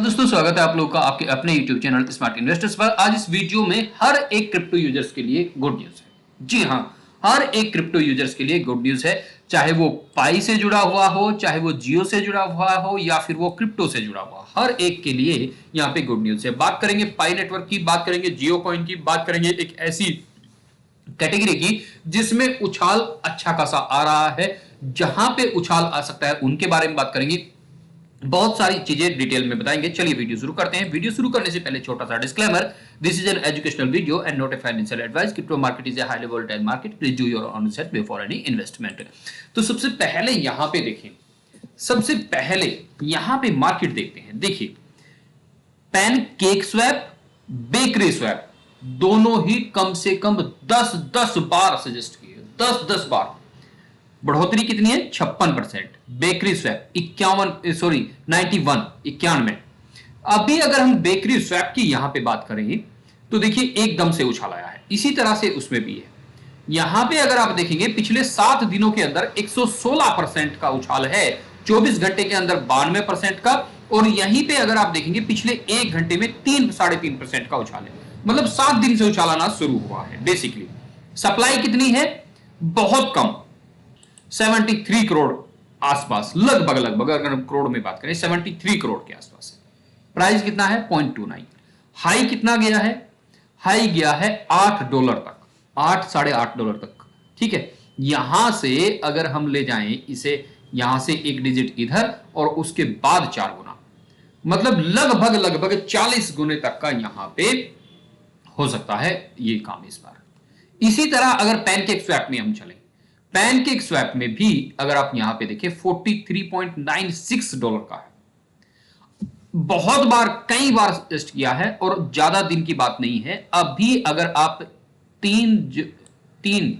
दोस्तों, स्वागत है आप लोगों का आपके अपने YouTube चैनल स्मार्ट इन्वेस्टर्स पर। आज इस वीडियो में हर एक क्रिप्टो यूजर्स के लिए गुड न्यूज है। जी हां, हर एक क्रिप्टो यूजर्स के लिए गुड न्यूज है। चाहे वो पाई से जुड़ा हुआ हो, चाहे वो जियो से जुड़ा हुआ हो, या फिर वो क्रिप्टो से जुड़ा हुआ, हर एक के लिए यहाँ पे गुड न्यूज है। बात करेंगे पाई नेटवर्क की, बात करेंगे जियो कॉइन की, बात करेंगे एक ऐसी कैटेगरी की जिसमें उछाल अच्छा खासा आ रहा है। जहां पे उछाल आ सकता है उनके बारे में बात करेंगे। बहुत सारी चीजें डिटेल में बताएंगे। चलिए वीडियो शुरू करते हैं। वीडियो शुरू करने से पहले छोटा सा disclaimer, this is an educational video and not a financial advice. Crypto market is a highly volatile market, please do your own research before any investment. तो सबसे पहले यहां पे देखें, सबसे पहले यहां पे मार्केट देखते हैं। देखिए, पैनकेक स्वैप, बेकरी स्वैप दोनों ही कम से कम 10-10 बार सजेस्ट किए, 10-10 बार। बढ़ोतरी कितनी है? 56%। Bakery swap 91। अभी अगर हम बेकरी स्वैप की यहां पे बात करें तो देखिए एकदम से उछाल आया है। इसी तरह से उसमें भी है। यहां पे अगर आप देखेंगे पिछले 7 दिनों के अंदर 116% का उछाल है, 24 घंटे के अंदर 92% का। और यहीं पे अगर आप देखेंगे पिछले 1 घंटे में 3-3.5% का उछाल है। मतलब 7 दिन से उछाल आना शुरू हुआ है। बेसिकली सप्लाई कितनी है? बहुत कम, 73 करोड़ आसपास, लगभग अगर हम करोड़ में बात करें 73 करोड़ के आसपास है। प्राइस कितना है? 0.29। हाई कितना गया है? हाई गया है $8 तक, 8-8.5 तक। ठीक है, यहां से अगर हम ले जाएं इसे, यहां से एक डिजिट इधर और उसके बाद 4 गुना, मतलब लगभग 40 गुने तक का यहां पे हो सकता है ये काम इस बार। इसी तरह अगर पैनकेक स्वैप में हम चलें, पैनकेक स्वैप में भी अगर आप यहां पे देखें $43.96 का है। बहुत बार, कई बार सजेस्ट किया है और ज्यादा दिन की बात नहीं है। अभी अगर आप 3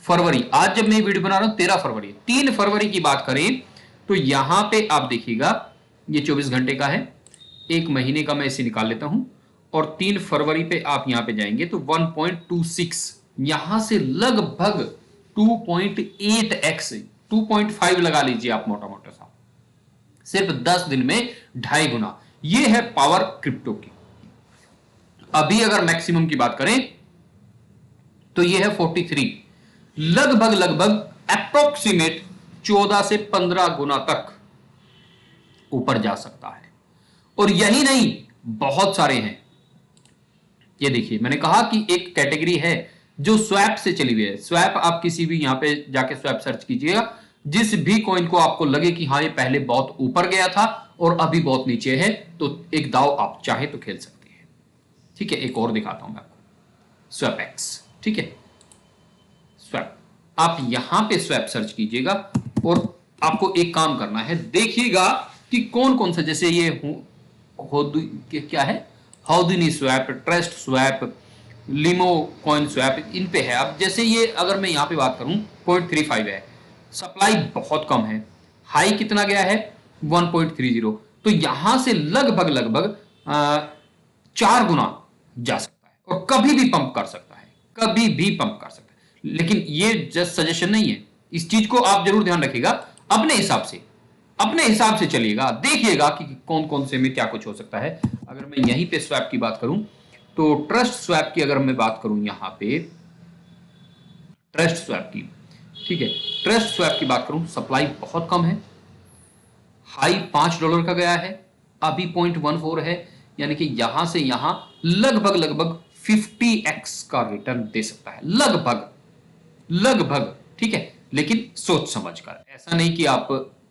फरवरी, आज जब मैं वीडियो बना रहा हूं 13 फरवरी, 3 फरवरी की बात करें तो यहां पे आप देखिएगा ये 24 घंटे का है, 1 महीने का मैं इसे निकाल लेता हूं। और 3 फरवरी पे आप यहां पे जाएंगे तो 1.26, यहां से लगभग 2.8x, 2.5 लगा लीजिए आप मोटा मोटा सा, सिर्फ 10 दिन में 2.5 गुना। यह है पावर क्रिप्टो की। अभी अगर मैक्सिमम की बात करें तो यह है 43, लगभग अप्रोक्सीमेट 14 से 15 गुना तक ऊपर जा सकता है। और यही नहीं, बहुत सारे हैं। ये देखिए, मैंने कहा कि एक कैटेगरी है जो स्वैप से चली हुई है। स्वैप आप किसी भी यहां पे जाके स्वैप सर्च कीजिएगा, जिस भी कॉइन को आपको लगे कि हाँ ये पहले बहुत ऊपर गया था और अभी बहुत नीचे है, तो एक दाव आप चाहे तो खेल सकते हैं। ठीक है, एक और दिखाता हूं मैं आपको, स्वैप एक्स। ठीक है, स्वैप, आप यहां पे स्वैप सर्च कीजिएगा और आपको एक काम करना है, देखिएगा कि कौन कौन सा, जैसे ये क्या है, Houdini swap, trust swap, limo coin swap, इन पे है। अब जैसे ये अगर मैं यहां पे बात करूं 0.35 है, सप्लाई बहुत कम है, हाई कितना गया है 1.30, तो यहां से लगभग 4 गुना जा सकता है और कभी भी पंप कर सकता है, कभी भी पंप कर सकता है। लेकिन ये जस्ट सजेशन नहीं है, इस चीज को आप जरूर ध्यान रखिएगा। अपने हिसाब से चलिएगा, देखिएगा कि कौन कौन से में क्या कुछ हो सकता है। अगर मैं यहीं पे स्वैप की बात करूं तो ट्रस्ट स्वैप की अगर मैं बात करूं, यहां पे ट्रस्ट स्वैप की, ठीक है, ट्रस्ट स्वैप की बात करूं, सप्लाई बहुत कम है, हाई $5 का गया है, अभी 0.14 है, यानी कि यहां से यहां लगभग 50x का रिटर्न दे सकता है, लगभग। ठीक है, लेकिन सोच समझ कर, ऐसा नहीं कि आप,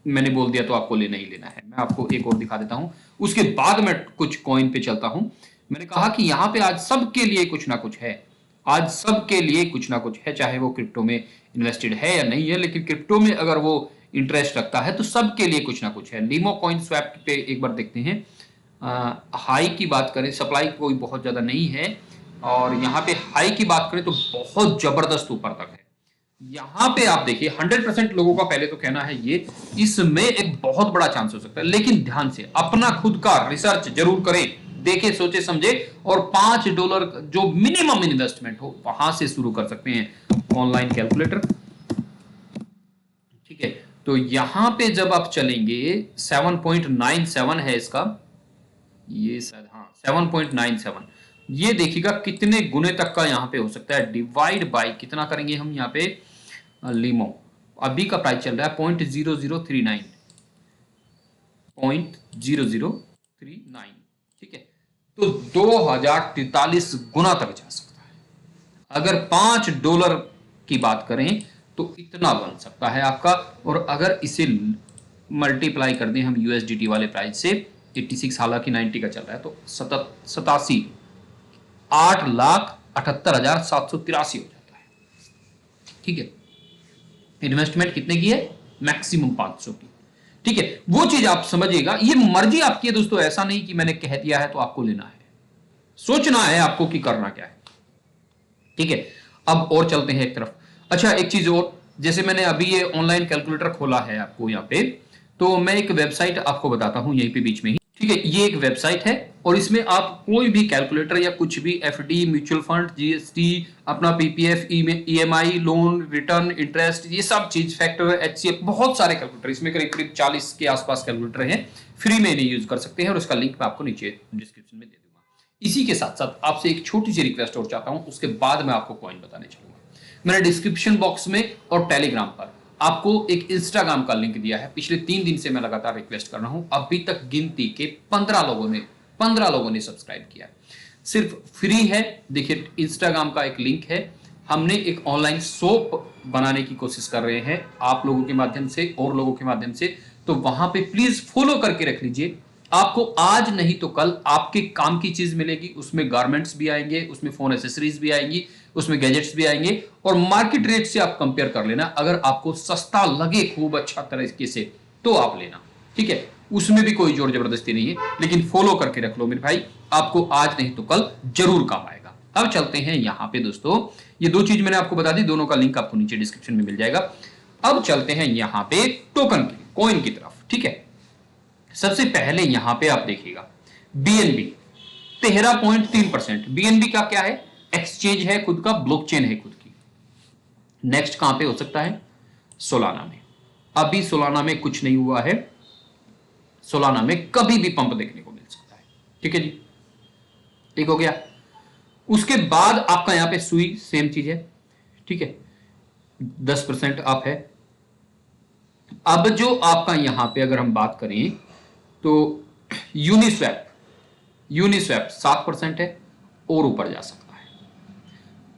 मैंने बोल दिया तो आपको लेना ही लेना है। मैं आपको एक और दिखा देता हूं, उसके बाद मैं कुछ कॉइन पे चलता हूं। मैंने कहा कि यहां पे आज सबके लिए कुछ ना कुछ है, आज सबके लिए कुछ ना कुछ है, चाहे वो क्रिप्टो में इन्वेस्टेड है या नहीं है, लेकिन क्रिप्टो में अगर वो इंटरेस्ट रखता है तो सबके लिए कुछ ना कुछ है। लीमो कॉइन स्वैप पे एक बार देखते हैं। हाई की बात करें, सप्लाई कोई बहुत ज्यादा नहीं है, और यहाँ पे हाई की बात करें तो बहुत जबरदस्त ऊपर तक है। यहां पे आप देखिए 100% लोगों का पहले तो कहना है ये, इसमें एक बहुत बड़ा चांस हो सकता है, लेकिन ध्यान से अपना खुद का रिसर्च जरूर करें, देखे सोचे समझे, और $5 जो मिनिमम इन्वेस्टमेंट हो वहां से शुरू कर सकते हैं, ऑनलाइन कैलकुलेटर। ठीक है, तो यहां पे जब आप चलेंगे 7.97 है इसका, ये शायद हाँ 7.97। ये देखिएगा कितने गुने तक का यहाँ पे हो सकता है, डिवाइड बाई कितना करेंगे हम यहाँ पे, लीमो अभी का प्राइस चल रहा है 0.0039, 0.0039, ठीक है। तो 2043 गुना तक जा सकता है। अगर $5 की बात करें तो इतना बन सकता है आपका, और अगर इसे मल्टीप्लाई कर दें हम यूएसडीटी वाले प्राइस से, 86 हालांकि 90 का चल रहा है, तो 87 8,78,783 हो जाता है, ठीक है। इन्वेस्टमेंट कितने की है, मैक्सिमम 500 की, ठीक है। वो चीज आप समझिएगा, ये मर्जी आपकी है दोस्तों, ऐसा नहीं कि मैंने कह दिया है तो आपको लेना है, सोचना है आपको कि करना क्या है, ठीक है। अब और चलते हैं एक तरफ। अच्छा एक चीज और, जैसे मैंने अभी ये ऑनलाइन कैलकुलेटर खोला है आपको यहाँ पे, तो मैं एक वेबसाइट आपको बताता हूं यहीं पे बीच में ही, ठीक है। ये एक वेबसाइट है और इसमें आप कोई भी कैलकुलेटर या कुछ भी एफडी, म्यूचुअल फंड, जीएसटी, अपना PPF, EMI, loan, return, interest, ये सब चीज, फैक्टर, एचसीएफ, बहुत सारे कैलकुलेटर, इसमें करीब करीब 40 के आसपास कैलकुलेटर हैं, फ्री में इन्हें यूज कर सकते हैं, और उसका लिंक मैं आपको नीचे डिस्क्रिप्शन में दे दूंगा। इसी के साथ साथ आपसे एक छोटी सी रिक्वेस्ट और चाहता हूं, उसके बाद मैं आपको कॉइन बताने चलूंगा। मैंने डिस्क्रिप्शन बॉक्स में और टेलीग्राम पर आपको एक इंस्टाग्राम का लिंक दिया है, पिछले 3 दिन से मैं लगातार रिक्वेस्ट कर रहा हूं, अभी तक गिनती के 15 लोगों ने सब्सक्राइब किया, सिर्फ फ्री है। देखिए इंस्टाग्राम का एक लिंक है, हमने एक ऑनलाइन शॉप बनाने की कोशिश कर रहे हैं आप लोगों के माध्यम से और लोगों के माध्यम से, तो वहां पे प्लीज फॉलो करके रख लीजिए। आपको आज नहीं तो कल आपके काम की चीज मिलेगी, उसमें गारमेंट्स भी आएंगे, उसमें फोन एसेसरीज भी आएंगी, उसमें गैजेट्स भी आएंगे, और मार्केट रेट से आप कंपेयर कर लेना, अगर आपको सस्ता लगे खूब अच्छा तरीके से तो आप लेना, ठीक है। उसमें भी कोई जोर जबरदस्ती नहीं है, लेकिन फॉलो करके रख लो मेरे भाई, आपको आज नहीं तो कल जरूर काम आएगा। अब चलते हैं यहां पे दोस्तों, ये 2 चीज मैंने आपको बता दी, दोनों का लिंक आपको नीचे डिस्क्रिप्शन में मिल जाएगा। अब चलते हैं यहां पे टोकन की, कॉइन की तरफ, ठीक है। सबसे पहले यहां पे आप देखिएगा बीएनबी 13.3%। बीएनबी का क्या है, एक्सचेंज है खुद का, ब्लॉकचेन है खुद की। नेक्स्ट कहां पे हो सकता है, सोलाना में। अभी सोलाना में कुछ नहीं हुआ है, सोलाना में कभी भी पंप देखने को मिल सकता है, ठीक है जी, ठीक हो गया। उसके बाद आपका यहां पे सुई, सेम चीज है, ठीक है, 10% अप है। अब जो आपका यहां पे अगर हम बात करें तो यूनिस्वैप, यूनिस्वैप 7% है और ऊपर जा सकता है।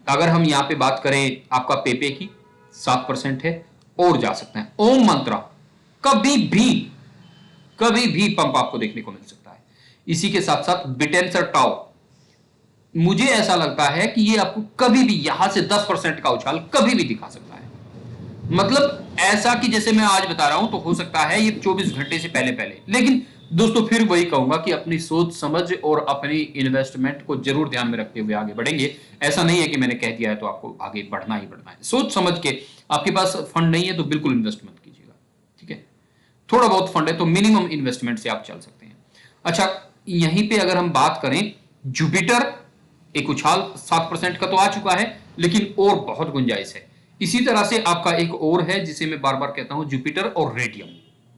अगर हम यहां पे बात करें आपका पेपे की, 7% है और जा सकता है। ओम मंत्रा कभी भी पंप आपको देखने को मिल सकता है। इसी के साथ साथ बिटेंसर टाओ, मुझे ऐसा लगता है कि ये आपको कभी भी यहां से 10% का उछाल कभी भी दिखा सकता है, मतलब ऐसा कि जैसे मैं आज बता रहा हूं तो हो सकता है ये 24 घंटे से पहले पहले। लेकिन दोस्तों फिर वही कहूंगा कि अपनी सोच समझ और अपनी इन्वेस्टमेंट को जरूर ध्यान में रखते हुए आगे बढ़ेंगे। ऐसा नहीं है कि मैंने कह दिया है तो आपको आगे बढ़ना ही बढ़ना है, सोच समझ के। आपके पास फंड नहीं है तो बिल्कुल इन्वेस्ट मत कीजिएगा, ठीक है। थोड़ा बहुत फंड है तो मिनिमम इन्वेस्टमेंट से आप चल सकते हैं। अच्छा यहीं पे अगर हम बात करें, जुपिटर एक उछाल 7% का तो आ चुका है, लेकिन और बहुत गुंजाइश है। इसी तरह से आपका एक और है जिसे मैं बार बार कहता हूं, जुपिटर और रेडियम,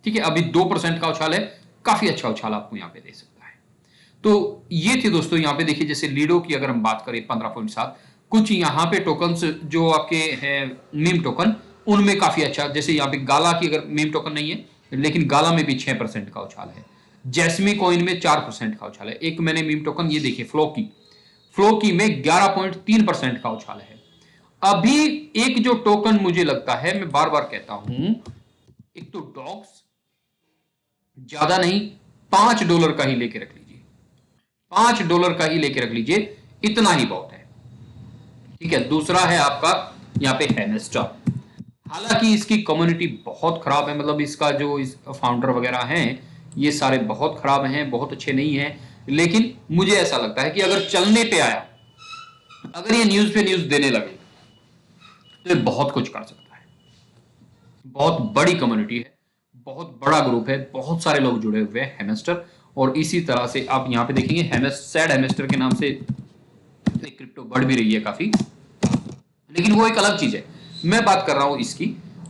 ठीक है। अभी 2% का उछाल है, काफी अच्छा उछाल आपको यहां पे दे सकता है। तो ये थे दोस्तों, यहां पे देखिए जैसे लीडो की अगर हम बात करें 15.7, कुछ यहां पे टोकन्स जो आपके हैं मीम टोकन, उनमें काफी अच्छा, जैसे यहां पे गाला की अगर मीम टोकन नहीं है, लेकिन गाला में भी 6% का उछाल है। जैस्मी कॉइन में 4% का उछाल है। एक मैंने मीम टोकन ये देखिए फ्लोकी में 11.3% का उछाल है। अभी एक जो टोकन मुझे लगता है, मैं बार बार कहता हूं, एक तो डॉग्स, ज्यादा नहीं, $5 का ही लेके रख लीजिए, $5 का ही लेके रख लीजिए, इतना ही बहुत है, ठीक है। दूसरा है आपका यहां पे हेमेस्टर, हालांकि इसकी कम्युनिटी बहुत खराब है, मतलब इसका जो इस फाउंडर वगैरह हैं ये सारे बहुत खराब हैं, बहुत अच्छे नहीं हैं। लेकिन मुझे ऐसा लगता है कि अगर चलने पे आया, अगर ये न्यूज पे न्यूज देने लगे तो ये बहुत कुछ कर सकता है। बहुत बड़ी कम्युनिटी है, बहुत बड़ा ग्रुप है, बहुत सारे लोग जुड़े हुए हैं हेमेस्टर। और इसी तरह से आप यहां पे देखेंगे सैड हेमेस्टर के नाम से क्रिप्टो बढ़ भी रही है काफी, लेकिन वो एक अलग चीज है, मैं बात कर रहा हूं इसकी।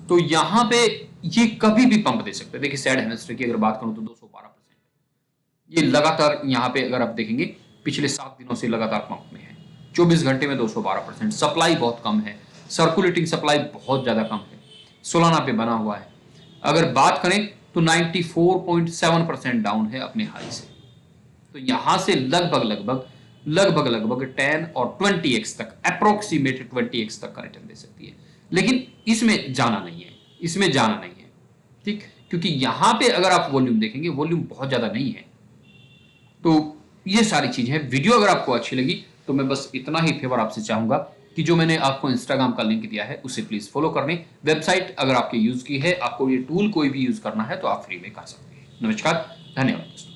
तो यहां पे ये कभी भी पंप दे सकते हैं। देखिए सैड हेमेस्टर की अगर बात करूं तो 212%, ये लगातार यहाँ पे अगर आप देखेंगे पिछले 7 दिनों से लगातार पंप में है, 24 घंटे में 212%। सप्लाई बहुत कम है, सर्कुलेटिंग सप्लाई बहुत ज्यादा कम है, सोलाना पे बना हुआ है। अगर बात करें तो 94.7% डाउन है अपने हाई से। तो यहां से लगभग 10 और 20x तक, अप्रोक्सीमेटेड 20x तक का रिटर्न दे सकती है, लेकिन इसमें जाना नहीं है, ठीक, क्योंकि यहां पे अगर आप वॉल्यूम देखेंगे, वॉल्यूम बहुत ज्यादा नहीं है। तो ये सारी चीजें हैं। वीडियो अगर आपको अच्छी लगी तो मैं बस इतना ही फेवर आपसे चाहूंगा कि जो मैंने आपको इंस्टाग्राम का लिंक दिया है उसे प्लीज फॉलो करने। वेबसाइट अगर आपके यूज की है, आपको ये टूल कोई भी यूज करना है तो आप फ्री में कर सकते हैं। नमस्कार, धन्यवाद दोस्तों।